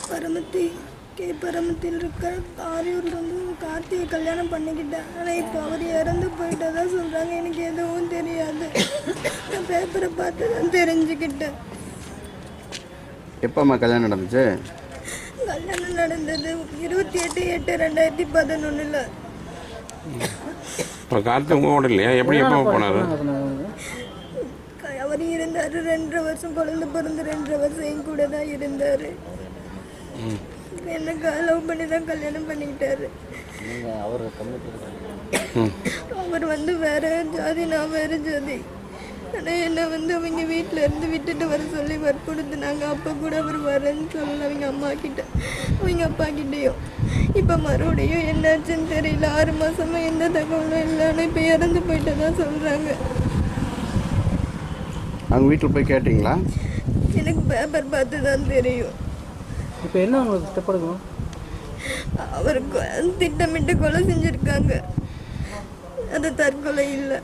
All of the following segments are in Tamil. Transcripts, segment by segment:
பரமத்தி பரமத்தில் இருக்க ஆரியூரில் வந்து கார்த்திகை கல்யாணம் பண்ணிக்கிட்டேன். ஆனால் இப்போ அவர் இறந்து போயிட்டதா சொல்கிறாங்க. எனக்கு எதுவும் தெரியாது. நான் பேப்பரை பார்த்து தான் தெரிஞ்சுக்கிட்டேன். எப்போம்மா கல்யாணம் நடந்துச்சு? கல்யாணம் நடந்தது 28/8/2011. இப்போ கார்த்திகை உங்கள் கூட இல்லையா? எப்படி எப்போ போனார்? அவர் இருந்தார் 2.5 வருஷம், குழந்தை பிறந்து 2.5 வருஷம் என் கூட தான் இருந்தார். எனக்கு லவ் பண்ணி தான் கல்யாணம் பண்ணிக்கிட்டாரு. அவர் வந்து வேற ஜாதி, நான் வேற ஜாதி. ஆனால் என்னை வந்து அவங்க வீட்டில் இருந்து விட்டுட்டு வர சொல்லி வற்புறுத்துனாங்க. அப்போ கூட அவர் வரேன்னு சொல்லல அவங்க அம்மா கிட்ட, அவங்க அப்பா கிட்டேயும். இப்போ மறுபடியும் என்னாச்சுன்னு தெரியல. 6 மாசமா எந்த தகவலும் இல்லை. ஆனால் இப்போ இறந்து போயிட்டதான் சொல்கிறாங்க. அவங்க வீட்டில் போய் கேட்டிங்களா? எனக்கு பேப்பர் பார்த்து தான் தெரியும். இப்போ என்ன உங்களுக்கு ஸ்டெப் எடுக்கணும்? அவருக்கு திட்டமிட்டு கொலை செஞ்சுருக்காங்க. அது தற்கொலை இல்லை.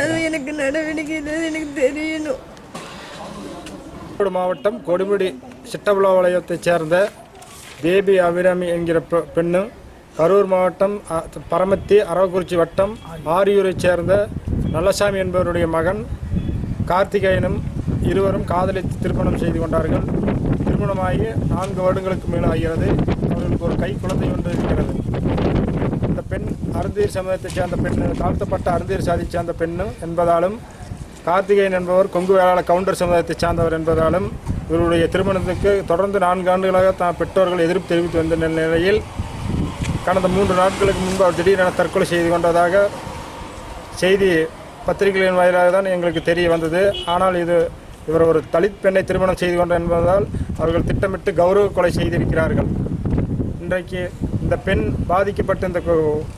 அது எனக்கு நடவடிக்கை எனக்கு தெரியணும். ஈரோடு மாவட்டம் கொடுமுடி சிட்டபுலாவளையத்தைச் சேர்ந்த தேபி அபிராமி என்கிற பெண்ணு, கரூர் மாவட்டம் பரமத்தி அரவக்குறிச்சி வட்டம் ஆரியூரைச் சேர்ந்த நல்லசாமி என்பவருடைய மகன் கார்த்திகேயனும் இருவரும் காதலித்து திருமணம் செய்து கொண்டார்கள். திருமணமாகி 4 வருடங்களுக்கு மேல் ஆகிறது. அவர்களுக்கு ஒரு கை குழந்தை ஒன்று இருக்கிறது. இந்த பெண் அருந்தீர் சமூகத்தைச் சேர்ந்த பெண், தாழ்த்தப்பட்ட அருந்தீர் சாதியை சேர்ந்த பெண்ணு என்பதாலும், கார்த்திகேயன் என்பவர் கொங்கு வேளாள கவுண்டர் சமுதாயத்தைச் சேர்ந்தவர் என்பதாலும் இவருடைய திருமணத்துக்கு தொடர்ந்து 4 ஆண்டுகளாக பெற்றோர்கள் எதிர்ப்பு தெரிவித்து வந்த நிலையில் கடந்த 3 நாட்களுக்கு முன்பு அவர் திடீரென தற்கொலை செய்து கொண்டதாக செய்தி பத்திரிகைகளின் வாயிலாக தான் எங்களுக்கு தெரிய வந்தது. ஆனால் இவர் ஒரு தலித் பெண்ணை திருமணம் செய்து கொண்டார் என்பதால் அவர்கள் திட்டமிட்டு கௌரவ கொலை செய்திருக்கிறார்கள். இன்றைக்கு இந்த பெண் பாதிக்கப்பட்ட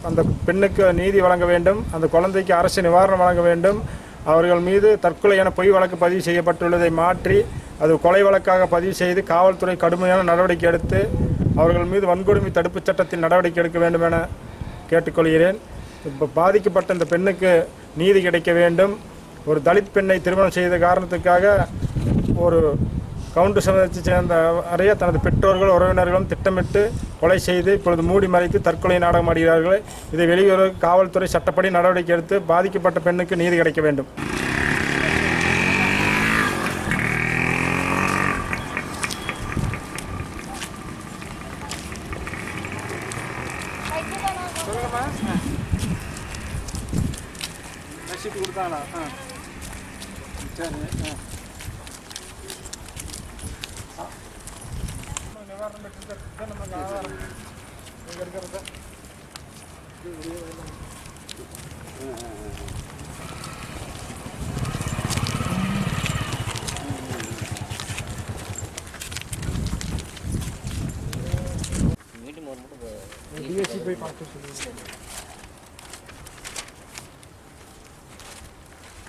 அந்த பெண்ணுக்கு நீதி வழங்க வேண்டும். அந்த குழந்தைக்கு அரசு நிவாரணம் வழங்க வேண்டும். அவர்கள் மீது தற்கொலை என பொய் வழக்கு பதிவு செய்யப்பட்டுள்ளதை மாற்றி அது கொலை வழக்காக பதிவு செய்து காவல்துறை கடுமையான நடவடிக்கை எடுத்து அவர்கள் மீது வன்கொடுமை தடுப்புச் சட்டத்தில் நடவடிக்கை எடுக்க வேண்டும் என கேட்டுக்கொள்கிறேன். இப்போ பாதிக்கப்பட்ட இந்த பெண்ணுக்கு நீதி கிடைக்க வேண்டும். ஒரு தலித் பெண்ணை திருமணம் செய்த காரணத்துக்காக ஒரு கவுண்டர் சமூகத்தைச் சேர்ந்த அறைய தனது பெற்றோர்கள் உறவினர்களும் திட்டமிட்டு கொலை செய்து இப்பொழுது மூடி மறைத்து தற்கொலை நாடகம் ஆடுகிறார்கள். இதை வெளியுறவு காவல்துறை சட்டப்படி நடவடிக்கை எடுத்து பாதிக்கப்பட்ட பெண்ணுக்கு நீதி கிடைக்க வேண்டும். கொடுத்தாங்களா? சரி. நிவாரணம் பெற்று நமக்கு ஆதாரம் இங்கே இருக்கிறத டிஎஸ்சி போய் பார்த்து சொல்லுங்கள்.